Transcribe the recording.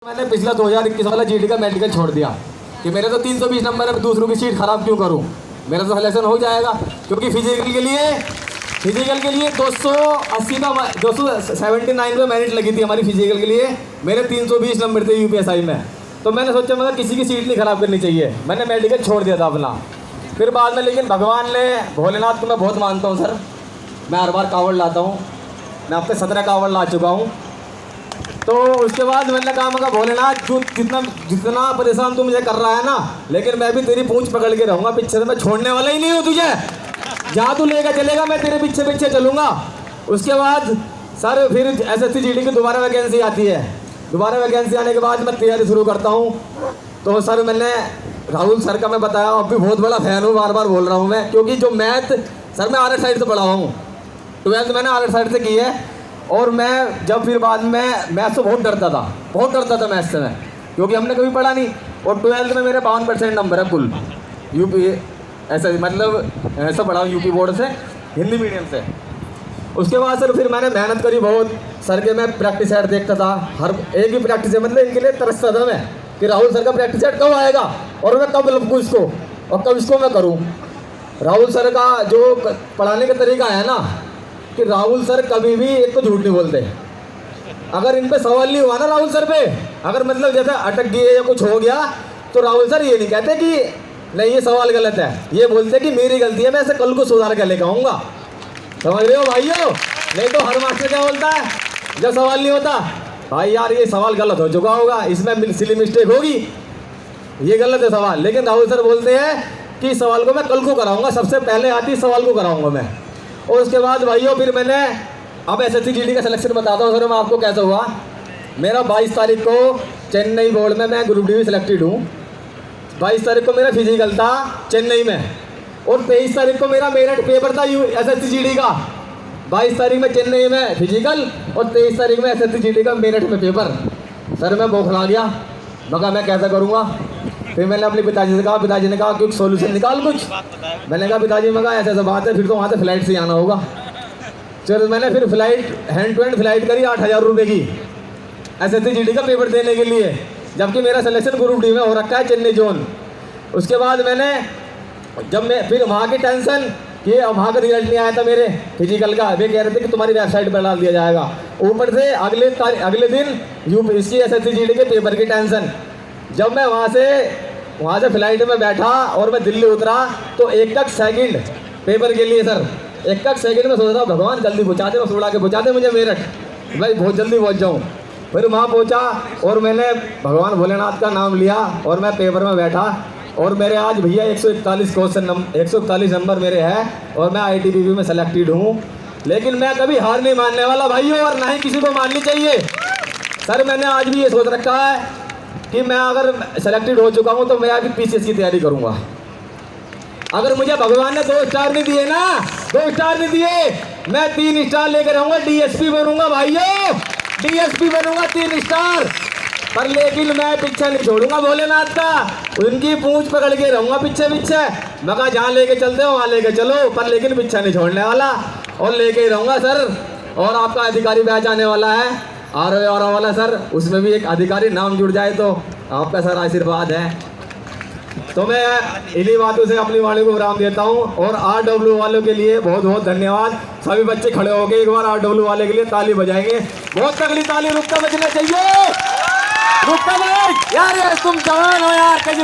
मैंने पिछला 2021 वाला जीडी का मेडिकल छोड़ दिया कि मेरे तो 320 नंबर है, दूसरों की सीट खराब क्यों करूं, मेरा तो सिलेक्शन हो जाएगा। क्योंकि फिजिकल के लिए 280 का 279 पे मेरिट लगी थी हमारी फिजिकल के लिए, मेरे 320 नंबर थे यूपीएसआई में। तो मैंने सोचा मगर किसी की सीट नहीं खराब करनी चाहिए, मैंने मेडिकल छोड़ दिया था अपना। फिर बाद में लेकिन भगवान ने, भोलेनाथ को मैं बहुत मानता हूँ सर, मैं हर बार कावड़ लाता हूँ, मैं अब तक 17 कावड़ ला चुका हूँ। तो उसके बाद मैंने कहा मगर भोलेनाथ तू जितना परेशान तू मुझे कर रहा है ना, लेकिन मैं भी तेरी पूंछ पकड़ के रहूँगा पीछे से, मैं छोड़ने वाला ही नहीं हूँ तुझे, जहाँ तू लेकर चलेगा मैं तेरे पीछे पीछे चलूँगा। उसके बाद सर फिर एसएससी जीडी की दोबारा वैकेंसी आती है, दोबारा वैकेंसी आने के बाद मैं तैयारी शुरू करता हूँ। तो सर मैंने राहुल सर का मैं बताया, अब भी बहुत बड़ा फैन हूँ, बार बार बोल रहा हूँ मैं, क्योंकि जो मैथ सर मैं आर्ट साइड से पढ़ा हूँ, 12th मैंने आर्ट साइड से की है। और मैं जब फिर बाद में मैथ से बहुत डरता था मैथ से मैं, क्योंकि हमने कभी पढ़ा नहीं। और 12th में मेरे 52% नंबर है कुल, यूपी ऐसा मतलब ऐसा पढ़ा हूँ यूपी बोर्ड से, हिंदी मीडियम से। उसके बाद सर फिर मैंने मेहनत करी बहुत, सर के मैं प्रैक्टिस सेट देखता था, हर एक ही प्रैक्टिस है, मतलब इनके लिए तरसता था मैं कि राहुल सर का प्रैक्टिस सेट कब आएगा और मैं कब लपकूँ इसको और कब इसको मैं करूँ। राहुल सर का जो पढ़ाने का तरीका है ना, कि राहुल सर कभी भी एक तो झूठ नहीं बोलते। अगर इन पे सवाल नहीं हुआ ना राहुल सर पे, अगर मतलब जैसे अटक गए या कुछ हो गया, तो राहुल सर ये नहीं कहते कि नहीं ये सवाल गलत है, ये बोलते कि मेरी गलती है, मैं इसे कल को सुधार कर लेकर आऊँगा। समझ रहे हो भाइयों? नहीं तो हर मास्टर क्या बोलता है जब सवाल नहीं होता, भाई यार ये सवाल गलत हो चुका होगा, इसमें सिली मिस्टेक होगी, ये गलत है सवाल। लेकिन राहुल सर बोलते हैं कि सवाल को मैं कल को कराऊंगा, सबसे पहले आती सवाल को कराऊंगा मैं। और उसके बाद भाइयों फिर मैंने अब एसएससी जीडी का सिलेक्शन बताता हूँ सर मैं आपको कैसा हुआ। मेरा 22 तारीख को चेन्नई बोर्ड में मैं ग्रुप डी में सिलेक्टेड हूँ। 22 तारीख को मेरा फिजिकल था चेन्नई में, और 23 तारीख को मेरा मेरिट पेपर था एसएससी जीडी का। 22 तारीख में चेन्नई में फिजिकल और 23 तारीख में एसएससी जीडी का मेरिट में पेपर। सर मैं बौखला गया, मगर मैं कैसा करूँगा। फिर मैंने अपने पिताजी से कहा, पिताजी ने कहा क्योंकि सोल्यूशन निकाल कुछ। मैंने कहा पिताजी मगा ऐसा बात है, फिर तो वहाँ से फ्लाइट से आना होगा। चलो मैंने फिर flight hand to hand flight करी 8000 रुपये की एसएससी जीडी का पेपर देने के लिए, जबकि मेरा सिलेक्शन ग्रुप डी में हो रखा है चेन्नई जोन। उसके बाद मैंने जब मैं फिर वहाँ की टेंशन कि वहाँ का रिजल्ट नहीं आया था मेरे फिजिकल का, वे कह रहे थे कि तुम्हारी वेबसाइट पर डाल दिया जाएगा। ऊपर से अगले दिन इसकी एसएससी जीडी के पेपर की टेंशन। जब मैं वहाँ से फ्लाइट में बैठा और मैं दिल्ली उतरा, तो एक सेकंड पेपर के लिए सर, एक सेकंड में सोच रहा भगवान जल्दी पहुँचा दे, बस उड़ा के पहुँचा दे मुझे मेरठ, भाई बहुत जल्दी पहुँच जाऊँ। फिर वहाँ पहुँचा और मैंने भगवान भोलेनाथ का नाम लिया और मैं पेपर में बैठा, और मेरे आज भैया 141 नंबर मेरे हैं और मैं ITBP में सेलेक्टेड हूँ। लेकिन मैं कभी हार नहीं मानने वाला भाइयों, और ना ही किसी को माननी चाहिए। सर मैंने आज भी ये सोच रखा है कि मैं अगर सेलेक्टेड हो चुका हूँ तो मैं अभी PCS की तैयारी करूँगा। अगर मुझे भगवान ने 2 स्टार नहीं दिए ना, 2 स्टार नहीं दिए, मैं 3 स्टार लेकर रहूँगा, DSP बनूंगा भाइयों, DSP बनूंगा 3 स्टार। पर लेकिन मैं पीछे नहीं छोड़ूंगा भोलेनाथ का, उनकी पूंछ पकड़ के रहूँगा पीछे पीछे। मैं कहा जहाँ लेके चलते हो वहाँ लेके चलो, पर लेकिन पीछे नहीं छोड़ने वाला, और लेके ही रहूँगा सर। और आपका अधिकारी बैच आने वाला है RO वाला सर, उसमें भी एक अधिकारी नाम जुड़ जाए तो आपका सर आशीर्वाद है। तो मैं इन्हीं बातों से अपनी वाणी को विराम देता हूँ। और RW वालों के लिए बहुत बहुत धन्यवाद। सभी बच्चे खड़े हो गए, एक बार RW वाले के लिए ताली बजाएंगे, बहुत तगड़ी ताली रुकता बजना चाहिए, रुकता भाई यार, तुम जवान हो यार, कैसी